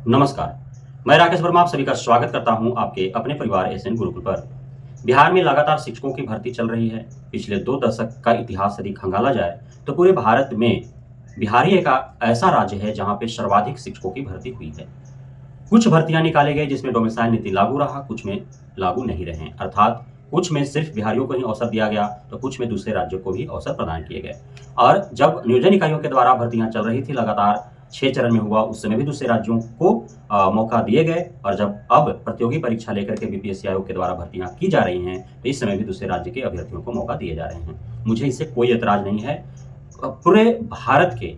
नमस्कार। मैं राकेश वर्मा आप सभी का स्वागत करता हूं आपके अपने परिवार एसएन गुरुकुल पर। बिहार में लगातार शिक्षकों की भर्ती चल रही है। पिछले 2 दशक का इतिहास यदि खंगाला जाए तो पूरे भारत में बिहार ही एक ऐसा राज्य है जहां पे सर्वाधिक शिक्षकों की भर्ती हुई है। कुछ भर्तियां निकाले गए जिसमें डोमिसाइल नीति लागू रहा, कुछ में लागू नहीं रहे। अर्थात कुछ में सिर्फ बिहारियों को ही अवसर दिया गया तो कुछ में दूसरे राज्यों को भी अवसर प्रदान किए गए। और जब नियोजन इकाइयों के द्वारा भर्तियां चल रही थी लगातार 6 चरण में हुआ, उस समय भी दूसरे राज्यों को मौका दिए गए। और जब अब प्रतियोगी परीक्षा लेकर के बीपीएससी आयोग के द्वारा भर्तियां की जा रही हैं तो इस समय भी दूसरे राज्य के अभ्यर्थियों को मौका दिए जा रहे हैं। मुझे इससे कोई ऐतराज नहीं है। पूरे भारत के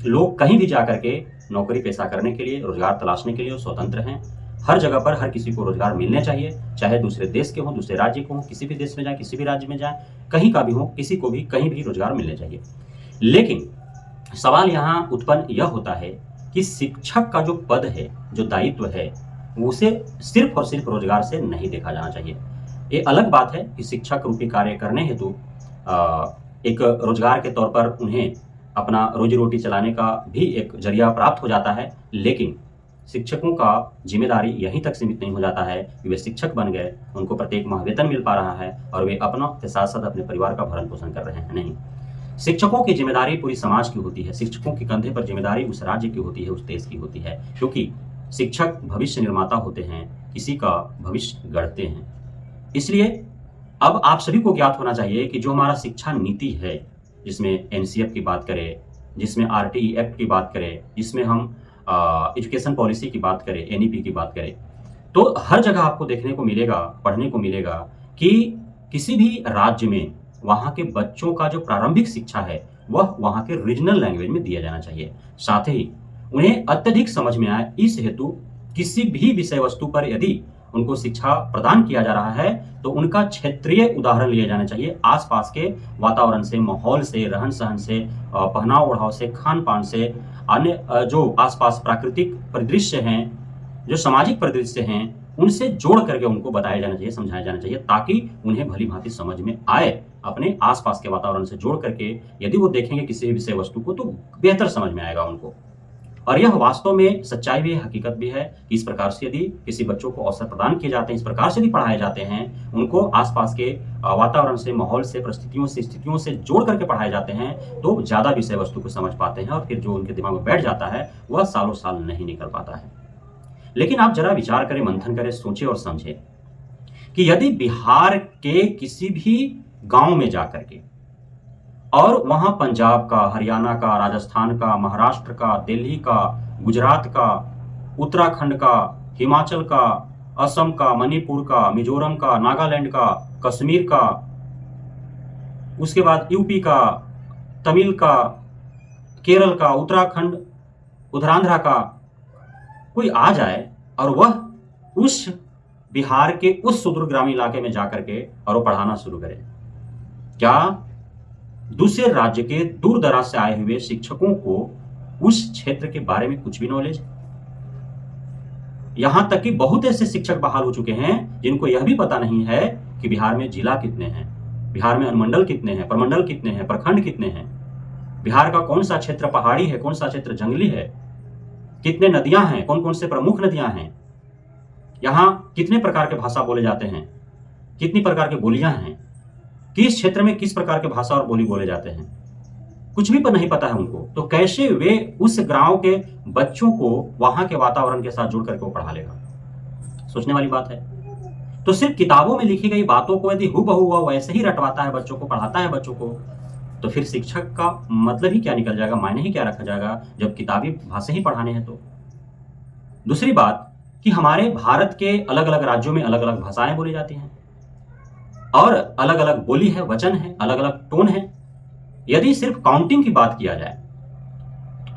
लोग कहीं भी जाकर के नौकरी पेशा करने के लिए, रोजगार तलाशने के लिए स्वतंत्र हैं। हर जगह पर हर किसी को रोजगार मिलने चाहिए, चाहे दूसरे देश के हों, दूसरे राज्य के हों, किसी भी देश में जाएं, किसी भी राज्य में जाएं, कहीं का भी हो, किसी को भी कहीं भी रोजगार मिलने चाहिए। लेकिन सवाल यहाँ उत्पन्न यह होता है कि शिक्षक का जो पद है, जो दायित्व है, उसे सिर्फ और सिर्फ रोजगार से नहीं देखा जाना चाहिए। ये अलग बात है कि शिक्षक रूपी कार्य करने हेतु एक रोजगार के तौर पर उन्हें अपना रोजी रोटी चलाने का भी एक जरिया प्राप्त हो जाता है। लेकिन शिक्षकों का जिम्मेदारी यहीं तक सीमित नहीं हो जाता है कि वे शिक्षक बन गए, उनको प्रत्येक माह वेतन मिल पा रहा है और वे अपना के साथ साथ अपने परिवार का भरण पोषण कर रहे हैं। नहीं, शिक्षकों की जिम्मेदारी पूरी समाज की होती है। शिक्षकों के कंधे पर जिम्मेदारी उस राज्य की होती है, उस देश की होती है, क्योंकि शिक्षक भविष्य निर्माता होते हैं, किसी का भविष्य गढ़ते हैं। इसलिए अब आप सभी को ज्ञात होना चाहिए कि जो हमारा शिक्षा नीति है, जिसमें एनसीएफ की बात करें, जिसमें आरटीई एक्ट की बात करें, जिसमें हम एजुकेशन पॉलिसी की बात करें, एनईपी की बात करें, तो हर जगह आपको देखने को मिलेगा, पढ़ने को मिलेगा कि किसी भी राज्य में वहाँ के बच्चों का जो प्रारंभिक शिक्षा है वह वहाँ के रीजनल लैंग्वेज में दिया जाना चाहिए। साथ ही उन्हें अत्यधिक समझ में आए, इस हेतु किसी भी विषय वस्तु पर यदि उनको शिक्षा प्रदान किया जा रहा है तो उनका क्षेत्रीय उदाहरण लिए जाने चाहिए। आसपास के वातावरण से, माहौल से, रहन सहन से, पहनाव ओढ़ाव से, खान पान से, अन्य जो आसपास प्राकृतिक परिदृश्य हैं, जो सामाजिक परिदृश्य हैं, उनसे जोड़ करके उनको बताया जाना चाहिए, समझाया जाना चाहिए, ताकि उन्हें भली भांति समझ में आए। अपने आसपास के वातावरण से जोड़ करके यदि वो देखेंगे किसी भी विषय वस्तु को तो बेहतर समझ में आएगा उनको। और यह वास्तव में सच्चाई भी है, हकीकत भी है कि इस प्रकार से यदि किसी बच्चों को अवसर प्रदान किए जाते हैं, इस प्रकार से यदि पढ़ाए जाते हैं, उनको आसपास के वातावरण से, माहौल से, परिस्थितियों से, स्थितियों से जोड़ करके पढ़ाए जाते हैं, तो ज़्यादा विषय वस्तु को समझ पाते हैं और फिर जो उनके दिमाग में बैठ जाता है वह सालों साल नहीं निकल पाता है। लेकिन आप जरा विचार करें, मंथन करें, सोचें और समझें कि यदि बिहार के किसी भी गांव में जाकर के और वहां पंजाब का, हरियाणा का, राजस्थान का, महाराष्ट्र का, दिल्ली का, गुजरात का, उत्तराखंड का, हिमाचल का, असम का, मणिपुर का, मिजोरम का, नागालैंड का, कश्मीर का, उसके बाद यूपी का, तमिल का, केरल का, उत्तराखंड, उत्तरांध्र का कोई आ जाए और वह उस बिहार के उस सुदूर ग्रामीण इलाके में जाकर के और वो पढ़ाना शुरू करे, क्या दूसरे राज्य के दूर दराज से आए हुए शिक्षकों को उस क्षेत्र के बारे में कुछ भी नॉलेज? यहां तक कि बहुत ऐसे शिक्षक बहाल हो चुके हैं जिनको यह भी पता नहीं है कि बिहार में जिला कितने हैं, बिहार में अनुमंडल कितने हैं, प्रमंडल कितने हैं, प्रखंड कितने हैं, बिहार का कौन सा क्षेत्र पहाड़ी है, कौन सा क्षेत्र जंगली है, कितने नदियां हैं, कौन कौन से प्रमुख नदियां हैं, यहाँ कितने प्रकार के भाषा बोले जाते हैं, कितनी प्रकार की बोलियां हैं, किस क्षेत्र में किस प्रकार के भाषा और बोली बोले जाते हैं, कुछ भी पर नहीं पता है उनको। तो कैसे वे उस गांव के बच्चों को वहां के वातावरण के साथ जोड़ करके वो पढ़ा लेगा? सोचने वाली बात है। तो सिर्फ किताबों में लिखी गई बातों को यदि हूबहू वह वैसे ही रटवाता है बच्चों को, पढ़ाता है बच्चों को, तो फिर शिक्षक का मतलब ही क्या निकल जाएगा, मायने ही क्या रखा जाएगा जब किताबी भाषा ही पढ़ाने हैं तो। दूसरी बात कि हमारे भारत के अलग अलग राज्यों में अलग अलग भाषाएं बोली जाती हैं और अलग अलग बोली है, वचन है, अलग अलग टोन है। यदि सिर्फ काउंटिंग की बात किया जाए,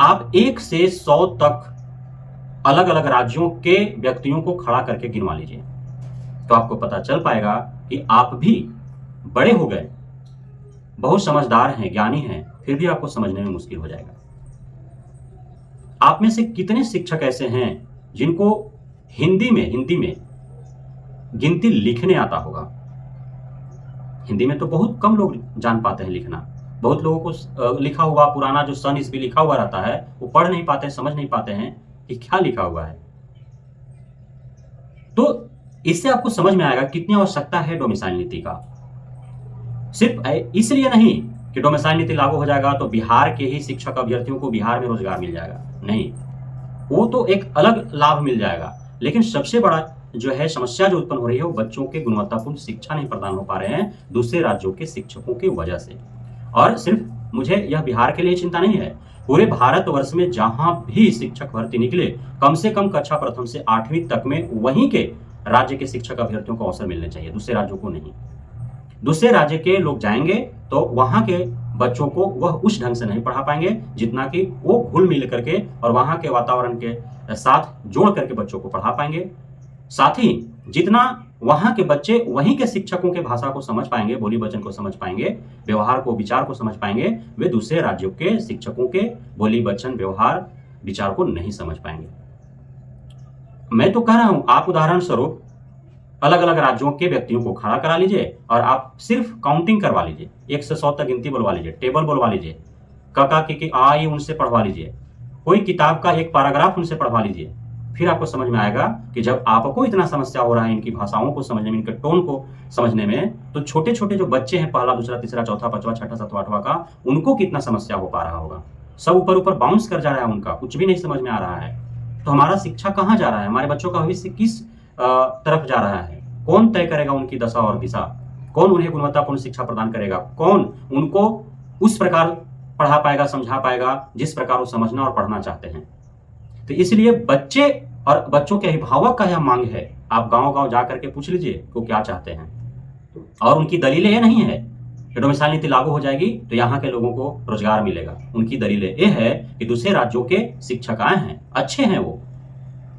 आप 1 से 100 तक अलग अलग राज्यों के व्यक्तियों को खड़ा करके गिनवा लीजिए तो आपको पता चल पाएगा कि आप भी बड़े हो गए, बहुत समझदार हैं, ज्ञानी हैं, फिर भी आपको समझने में मुश्किल हो जाएगा। आप में से कितने शिक्षक ऐसे हैं जिनको हिंदी में गिनती लिखने आता होगा? हिंदी में तो बहुत कम लोग जान पाते हैं लिखना। बहुत लोगों को लिखा हुआ पुराना जो सन ईस्वी लिखा हुआ रहता है वो पढ़ नहीं पाते, समझ नहीं पाते हैं। कि क्या लिखा हुआ है। तो इससे आपको समझ में आएगा कितनी आवश्यकता है डोमिसाइल नीति का। सिर्फ इसलिए नहीं कि डोमिसाइल नीति लागू हो जाएगा तो बिहार के ही शिक्षक अभ्यर्थियों को बिहार में रोजगार मिल जाएगा, नहीं, वो तो एक अलग लाभ मिल जाएगा, लेकिन सबसे बड़ा जो है समस्या जो उत्पन्न हो रही है वो बच्चों के गुणवत्तापूर्ण शिक्षा नहीं प्रदान हो पा रहे हैं दूसरे राज्यों के शिक्षकों की वजह से। और सिर्फ मुझे यह बिहार के लिए चिंता नहीं है, पूरे भारतवर्ष में जहां भी शिक्षक भर्ती निकले कम से कम कक्षा प्रथम से 8वीं तक में वहीं के राज्य के शिक्षक अभ्यर्थियों को अवसर मिलने चाहिए, दूसरे राज्यों को नहीं। दूसरे राज्य के लोग जाएंगे तो वहां के बच्चों को वह उस ढंग से नहीं पढ़ा पाएंगे जितना कि वो घुल मिल करके और वहां के वातावरण के साथ जोड़ करके बच्चों को पढ़ा पाएंगे। साथ ही जितना वहां के बच्चे वहीं के शिक्षकों के भाषा को समझ पाएंगे, बोली वचन को समझ पाएंगे, व्यवहार को, विचार को समझ पाएंगे, वे दूसरे राज्यों के शिक्षकों के बोली वचन, व्यवहार, विचार को नहीं समझ पाएंगे। मैं तो कह रहा हूं आप उदाहरण स्वरूप अलग अलग राज्यों के व्यक्तियों को खड़ा करा लीजिए और आप सिर्फ काउंटिंग करवा लीजिए, 1 से 100 तक गिनती बोलवा लीजिए, टेबल बोलवा लीजिए, काका की आई उनसे पढ़वा लीजिए, कोई किताब का एक पैराग्राफ उनसे पढ़वा लीजिए। फिर आपको समझ में आएगा कि जब आपको इतना समस्या हो रहा है इनकी भाषाओं को समझने में, इनके टोन को समझने में, तो छोटे छोटे जो बच्चे हैं पहला, दूसरा, तीसरा, चौथा, पांचवा, छठा, सातवां, आठवां का, उनको कितना समस्या हो पा रहा होगा। सब ऊपर ऊपर बाउंस कर जा रहा है, उनका कुछ भी नहीं समझ में आ रहा है। तो हमारा शिक्षा कहाँ जा रहा है, हमारे बच्चों का भविष्य किस तरफ जा रहा है, कौन तय करेगा उनकी दशा और दिशा, कौन उन्हें गुणवत्तापूर्ण शिक्षा प्रदान करेगा, कौन उनको उस प्रकार पढ़ा पाएगा, समझा पाएगा जिस प्रकार वो समझना और पढ़ना चाहते हैं। तो इसलिए बच्चे और बच्चों के अभिभावक का यह मांग है, आप गांव गांव जाकर के पूछ लीजिए वो क्या चाहते हैं। और उनकी दलीलें ये नहीं है कि डोमिसाइल नीति लागू हो जाएगी तो यहाँ के लोगों को रोजगार मिलेगा। उनकी दलीलें ये है कि दूसरे राज्यों के शिक्षक आए हैं, अच्छे हैं वो,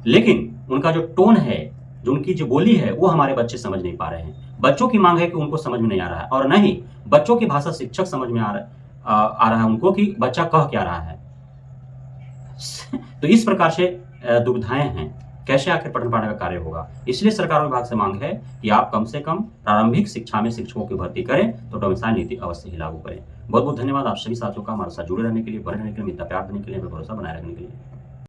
लेकिन उनका जो टोन है, जो उनकी जो बोली है, वो हमारे बच्चे समझ नहीं पा रहे हैं। बच्चों की मांग है कि उनको समझ में नहीं आ रहा है, और नहीं बच्चों की भाषा शिक्षक समझ में आ रहा है उनको कि बच्चा कह क्या रहा है। तो इस प्रकार से दुविधाएं हैं, कैसे आखिर पठन पाठन का कार्य होगा। इसलिए सरकार विभाग से मांग है कि आप कम से कम प्रारंभिक शिक्षा में शिक्षकों की भर्ती करें तो डोमिसाइल नीति अवश्य ही लागू करें। बहुत बहुत धन्यवाद आप सभी साथियों का हमारे साथ जुड़े रहने के लिए, बने रहने के लिए, मित्रता प्यार देने के लिए, भरोसा बनाए रखने के लिए।